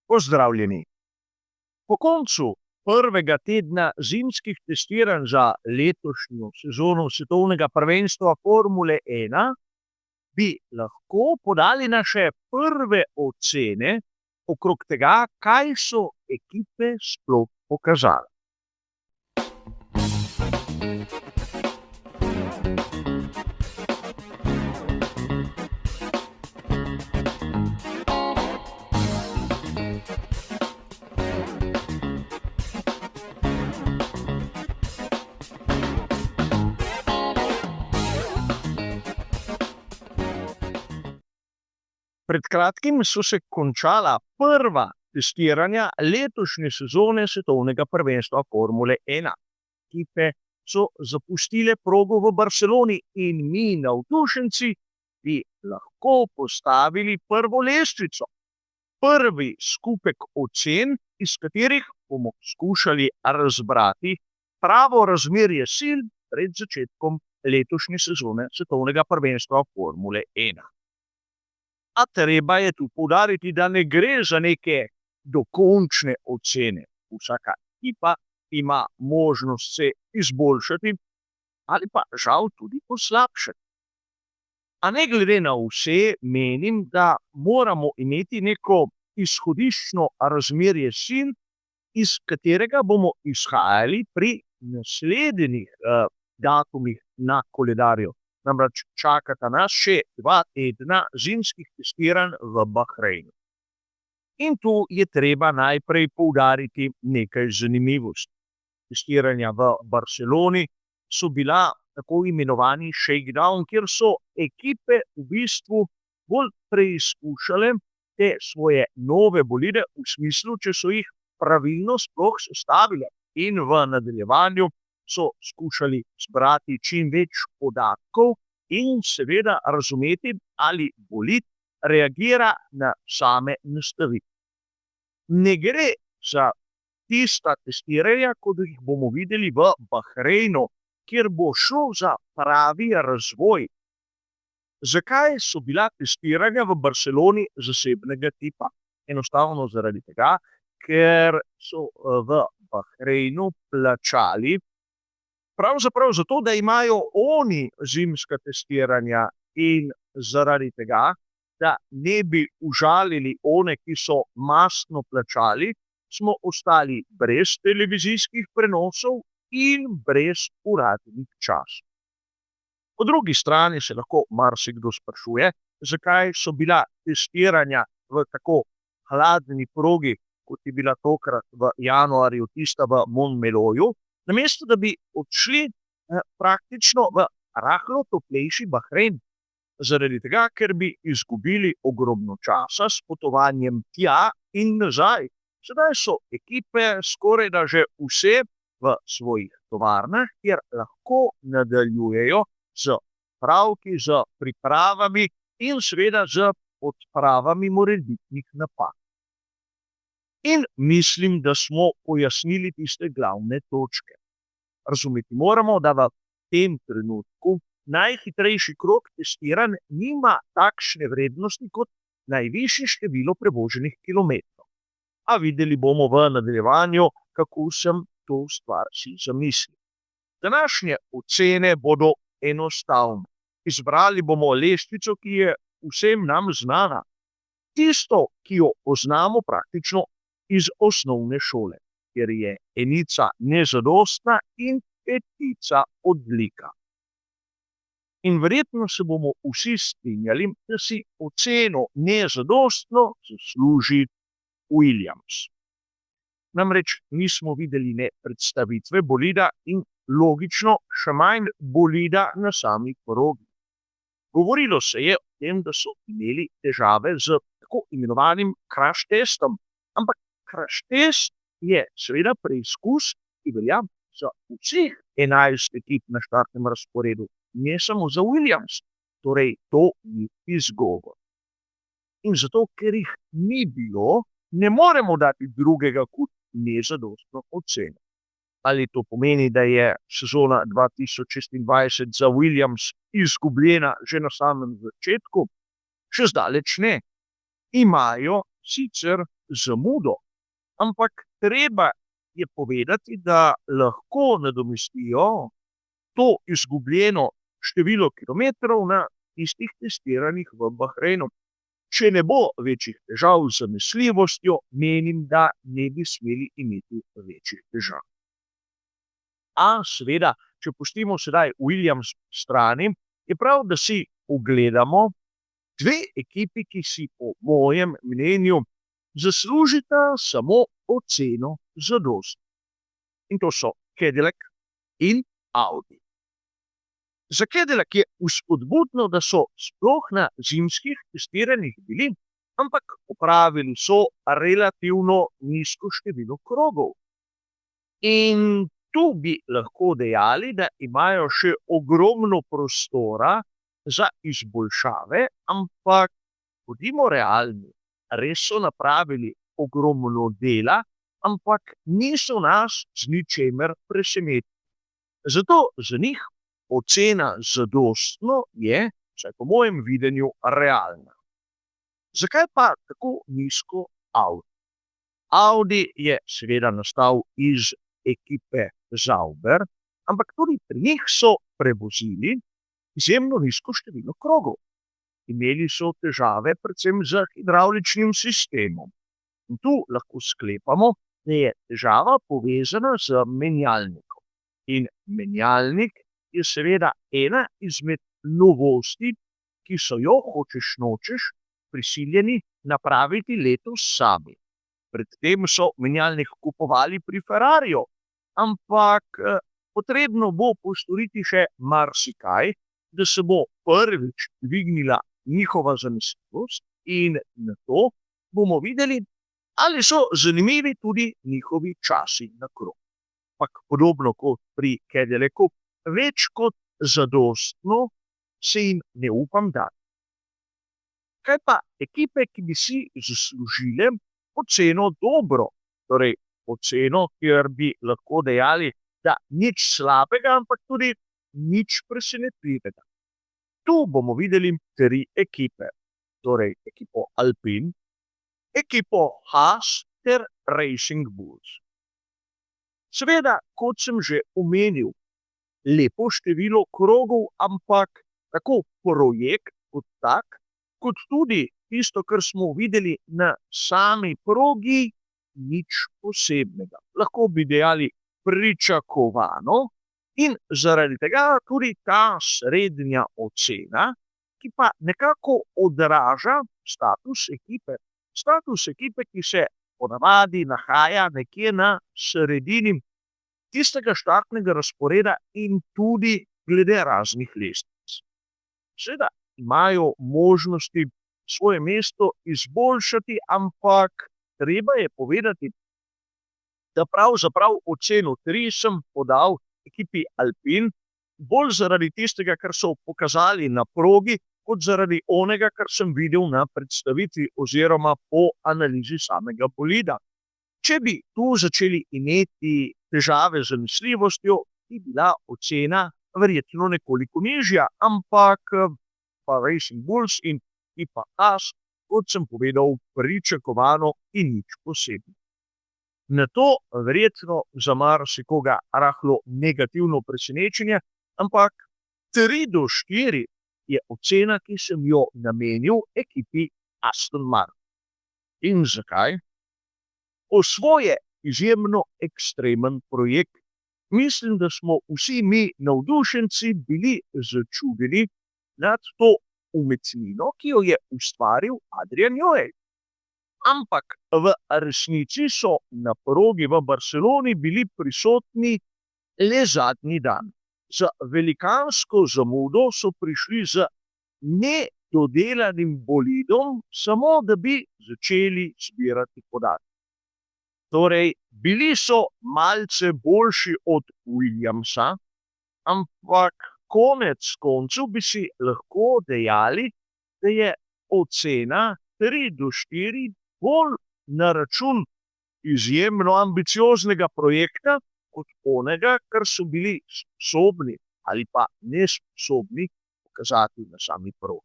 Pozdravljeni. Po koncu prvega tedna zimskih testiranj za letošnjo sezono svetovnega prvenstva Formule 1 bi lahko podali naše prve ocene okrog tega, kaj so ekipe sploh pokazale. Pred kratkim so se končala prva testiranja letošnje sezone svetovnega prvenstva Formule 1. Ekipe so zapustile progo v Barceloni in mi, navdušenci, bi lahko postavili prvo lestvico. Prvi skupek ocen, iz katerih bomo skušali razbrati pravo razmerje sil pred začetkom letošnje sezone svetovnega prvenstva Formule 1. A treba je tu poudariti, da ne gre za neke dokončne ocene. Vsaka ekipa ima možnost se izboljšati ali pa žal tudi poslabšati. A ne glede na vse, menim, da moramo imeti neko izhodiščno razmerje sil, iz katerega bomo izhajali pri naslednjih datumih na koledarju. Namreč čakata nas še 2 tedna zimskih testiranj v Bahreinu. In tu je treba najprej poudariti nekaj zanimivosti. Testiranja v Barceloni so bila tako imenovani shakedown, kjer so ekipe v bistvu bolj preizkušale te svoje nove bolide, v smislu, če so jih pravilno sploh sestavile. In v nadaljevanju so skušali zbrati čim več podatkov in seveda razumeti, ali bolid reagira na same nastavitve. Ne gre za tista testiranja, kot jih bomo videli v Bahreinu, kjer bo šlo za pravi razvoj. Zakaj so bila testiranja v Barceloni zasebnega tipa? Enostavno zaradi tega, ker so v Bahreinu plačali pravzaprav zato, da imajo oni zimska testiranja, in zaradi tega, da ne bi užalili one, ki so mastno plačali, smo ostali brez televizijskih prenosov in brez uradnih časov. Po drugi strani se lahko marsikdo sprašuje, zakaj so bila testiranja v tako hladni progi, kot je bila tokrat v januarju tista v Montmelóju, namesto da bi odšli praktično v rahlo toplejši Bahrein. Zaradi tega, ker bi izgubili ogromno časa s potovanjem tja in nazaj. Sedaj so ekipe skorajda že vse v svojih tovarnah, kjer lahko nadaljujejo z pravki, z pripravami in seveda z odpravami morebitnih napak. In mislim, da smo pojasnili tiste glavne točke. Razumeti moramo, da v tem trenutku najhitrejši krog testiranj nima takšne vrednosti kot najvišje število prevoženih kilometrov. A videli bomo v nadaljevanju, kako sem to stvar si zamislil. Današnje ocene bodo enostavne. Izbrali bomo lestvico, ki je vsem nam znana. Tisto, ki jo poznamo praktično iz osnovne šole, kjer je enica nezadostna in petica odlika. In verjetno se bomo vsi strinjali, da si oceno nezadostno zasluži Williams. Namreč nismo videli ne predstavitve bolida in logično še manj bolida na sami progi. Govorilo se je o tem, da so imeli težave z tako imenovanim crash testom, ampak crash test je seveda preizkus, ki velja za vseh 11 ekip na štartnem razporedu, ne samo za Williams. Torej, to ni izgovor. In zato, ker jih ni bilo, ne moremo dati drugega kot nezadostno oceno. Ali to pomeni, da je sezona 2026 za Williams izgubljena že na samem začetku? Še zdaleč ne. Imajo sicer zamudo, ampak treba je povedati, da lahko nadomestijo to izgubljeno število kilometrov na tistih testiranjih v Bahreinu. Če ne bo večjih težav z zanesljivostjo, menim, da ne bi smeli imeti večjih težav. A seveda, če pustimo sedaj Williams strani, je prav, da si ogledamo dve ekipi, ki si po mojem mnenju zaslužita samo oceno zadosti. In to so Cadillac in Audi. Za Cadillac je vzpodbudno, da so sploh na zimskih testiranjih bili, ampak opravili so relativno nizko število krogov. In tu bi lahko dejali, da imajo še ogromno prostora za izboljšave, ampak bodimo realni, res so napravili ogromno dela, ampak niso nas z ničemer presenetili. Zato za njih ocena zadostno je, vsaj po mojem videnju, realna. Zakaj pa tako nizko Audi? Audi je seveda nastal iz ekipe Sauber, ampak tudi pri njih so prevozili izjemno nizko število krogov. Imeli so težave predvsem z hidravličnim sistemom. In tu lahko sklepamo, da je težava povezana z menjalnikom. In menjalnik je seveda ena izmed novosti, ki so jo hočeš nočeš prisiljeni napraviti letos sami. Predtem so menjalnik kupovali pri Ferrariju, ampak potrebno bo postoriti še marsikaj, da se bo prvič dvignila njihova zanesljivost in nato bomo videli, ali so zanimivi tudi njihovi časi na krog. Ampak podobno kot pri Cadillacu, več kot zadostno se jim ne upam dati. Kaj pa ekipe, ki bi si zaslužile oceno dobro, torej oceno, kjer bi lahko dejali, da nič slabega, ampak tudi nič presenetljivega. Tu bomo videli 3 ekipe, torej ekipo Alpine, ekipo Haas ter Racing Bulls. Seveda, kot sem že omenil, lepo število krogov, ampak tako projekt kot tak, kot tudi tisto, kar smo videli na sami progi, nič posebnega. Lahko bi dejali pričakovano in zaradi tega tudi ta srednja ocena, ki pa nekako odraža status ekipe. Status ekipe, ki se ponavadi nahaja nekje na sredini tistega štartnega razporeda in tudi glede raznih lestvic. Seveda imajo možnosti svoje mesto izboljšati, ampak treba je povedati, da pravzaprav oceno 3 sem podal ekipi Alpine, bolj zaradi tistega, kar so pokazali na progi, kot zaradi onega, kar sem videl na predstavitvi oziroma po analizi samega bolida. Če bi tu začeli imeti težave z zanesljivostjo, bi bila ocena verjetno nekoliko nižja, ampak pa Racing Bulls in ekipa Haas, kot sem povedal, pričakovano in nič posebno. Na to verjetno za marsikoga rahlo negativno presenečenje, ampak 3-4 je ocena, ki sem jo namenil ekipi Aston Martin. In zakaj? Po svoje izjemno ekstremen projekt. Mislim, da smo vsi mi navdušenci bili začudeni nad to umetnino, ki jo je ustvaril Adrian Newey. Ampak v resnici so na progi v Barceloni bili prisotni le zadnji dan. Z velikansko zamudo so prišli z nedodelanim bolidom, samo da bi začeli zbirati podatke. Torej, bili so malce boljši od Williamsa, ampak konec koncev bi si lahko dejali, da je ocena 3-4 bolj na račun izjemno ambicioznega projekta, kot onega, kar so bili sposobni ali pa nesposobni pokazati na sami progi.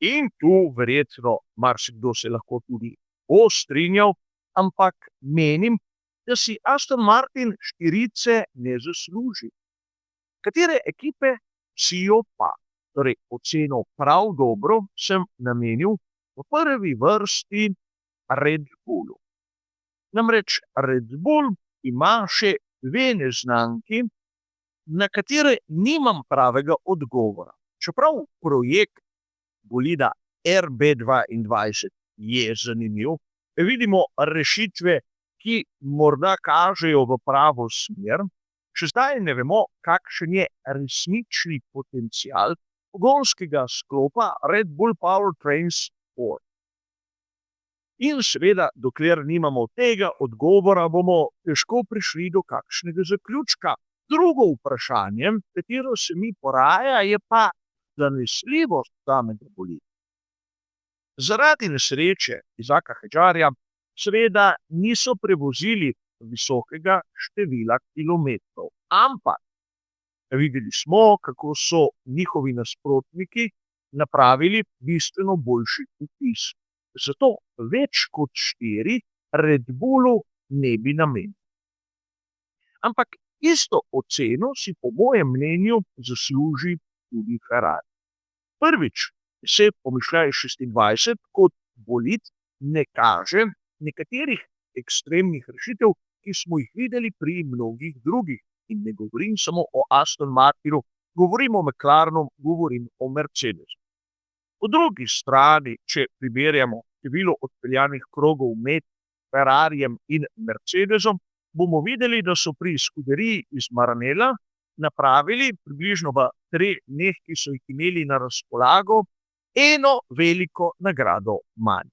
In tu verjetno marsikdo se lahko tudi bo strinjal, ampak menim, da si Aston Martin štirice ne zasluži. Katere ekipe si jo pa? Torej, oceno prav dobro sem namenil v prvi vrsti Red Bullu. Namreč Red Bull ima še dve neznanki, na katere nimam pravega odgovora. Čeprav projekt bolida RB22 je zanimiv, vidimo rešitve, ki morda kažejo v pravo smer, še zdaj ne vemo, kakšen je resnični potencial pogonskega sklopa Red Bull Powertrain Sport. In seveda, dokler nimamo tega odgovora, bomo težko prišli do kakšnega zaključka. Drugo vprašanje, katero se mi poraja, je pa zanesljivost samega bolida. Zaradi nesreče Isaka Hadjarja seveda niso prevozili visokega števila kilometrov, ampak videli smo, kako so njihovi nasprotniki napravili bistveno boljši vtis. Zato več kot 4 Red Bullu ne bi namenil. Ampak isto oceno si po mojem mnenju zasluži tudi Ferrari. Prvič se pomišljaj 26 kot bolid ne kaže nekaterih ekstremnih rešitev, ki smo jih videli pri mnogih drugih. In ne govorim samo o Aston Martinu, govorim o McLarenu, govorim o Mercedesu. Po drugi strani, če primerjamo število odpeljanih krogov med Ferrarijem in Mercedesom, bomo videli, da so pri skuderiji iz Maranella napravili približno v 3 dneh, ki so jih imeli na razpolago, eno veliko nagrado manj.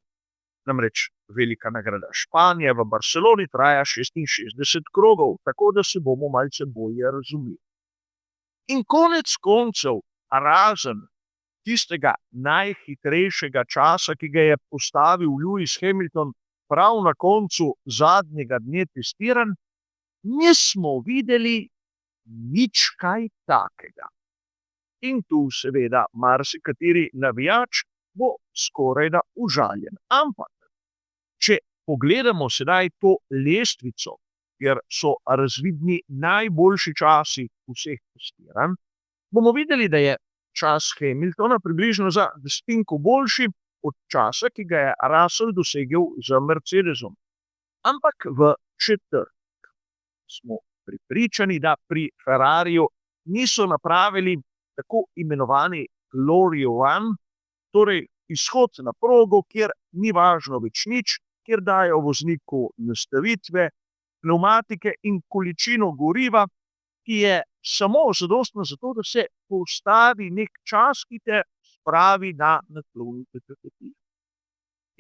Namreč velika nagrada Španije v Barceloni traja 66 krogov, tako da se bomo malce bolje razumeli. In konec koncev, razen tistega najhitrejšega časa, ki ga je postavil Lewis Hamilton prav na koncu zadnjega dne testiranj, nismo videli nič kaj takega. In tu seveda marsikateri navijač bo skorajda užaljen. Ampak, če pogledamo sedaj to lestvico, kjer so razvidni najboljši časi vseh testiranj, bomo videli, da je čas Hamiltona približno za desetinko boljši od časa, ki ga je Russell dosegel z Mercedesom. Ampak v četrtek smo prepričani, da pri Ferrariju niso napravili tako imenovani Glory One, torej izhod na progo, kjer ni važno več nič, kjer dajo vozniku nastavitve, pneumatike in količino goriva, ki je samo zadostna za to, da se postavi nek čas, ki te spravi na naklonite tretjine.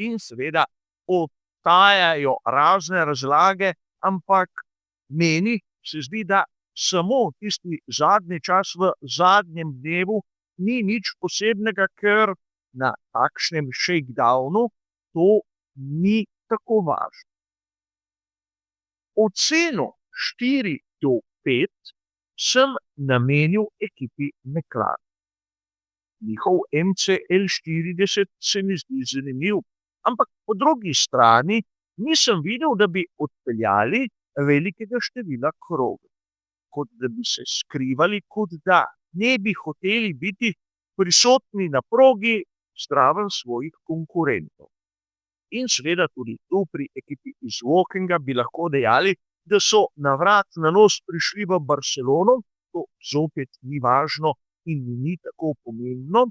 In seveda obstajajo razne razlage, ampak meni se zdi, da samo tisti zadnji čas v zadnjem dnevu ni nič posebnega, ker na takšnem shakedownu to ni tako važno. Oceno 4 do 5 sem namenil ekipi McLaren. Njihov MCL40 se mi zdi zanimiv, ampak po drugi strani nisem videl, da bi odpeljali velikega števila krogov, kot da bi se skrivali, kot da ne bi hoteli biti prisotni na progi zraven svojih konkurentov. In seveda tudi tu pri ekipi iz Wokinga bi lahko dejali, da so na vrat na nos prišli v Barcelono, to zopet ni važno in ni tako pomembno,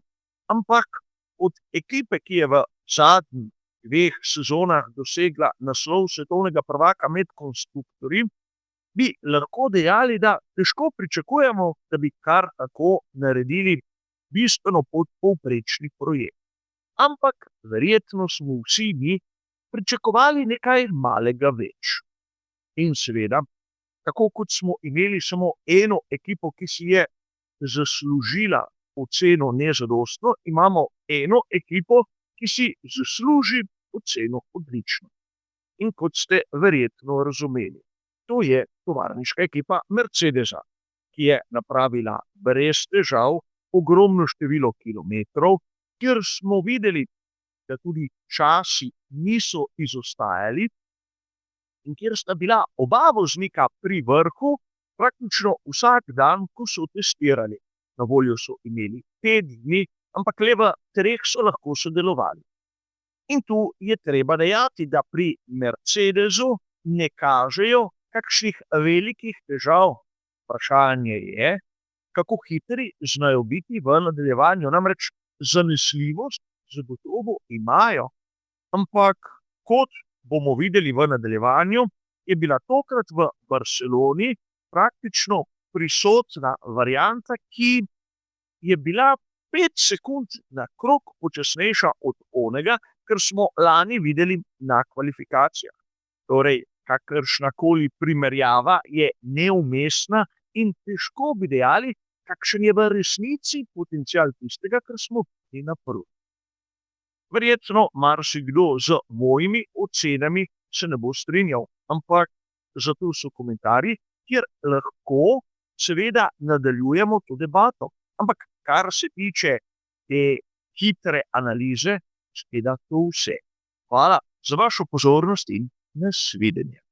ampak od ekipe, ki je v zadnjih 2 sezonah dosegla naslov svetovnega prvaka med konstruktorji, bi lahko dejali, da težko pričakujemo, da bi kar tako naredili bistveno podpovprečni projekt. Ampak verjetno smo vsi mi pričakovali nekaj malega več. In seveda, tako kot smo imeli samo eno ekipo, ki si je zaslužila oceno nezadostno, imamo eno ekipo, ki si zasluži oceno odlično. In kot ste verjetno razumeli, to je tovarniška ekipa Mercedesa, ki je napravila brez težav ogromno število kilometrov, kjer smo videli da tudi časi niso izostajali in kjer sta bila oba voznika pri vrhu praktično vsak dan, ko so testirali. Na voljo so imeli 5 dni, ampak le v 3 so lahko sodelovali. In tu je treba dejati, da pri Mercedesu ne kažejo kakšnih velikih težav. Vprašanje je, kako hitri znajo biti v nadaljevanju. Namreč zanesljivost zagotovo imajo, ampak kot bomo videli v nadaljevanju, je bila tokrat v Barceloni praktično prisotna varianta, ki je bila 5 sekund na krog počasnejša od onega, kar smo lani videli na kvalifikacijah. Torej, kakršnakoli primerjava je neumestna in težko bi dejali, kakšen je v resnici potencial tistega, kar smo videli na prvi. Verjetno marsikdo z mojimi ocenami se ne bo strinjal, ampak zato so komentarji, kjer lahko seveda nadaljujemo to debato. Ampak kar se tiče te hitre analize, seveda to vse. Hvala za vašo pozornost in nasvidenje.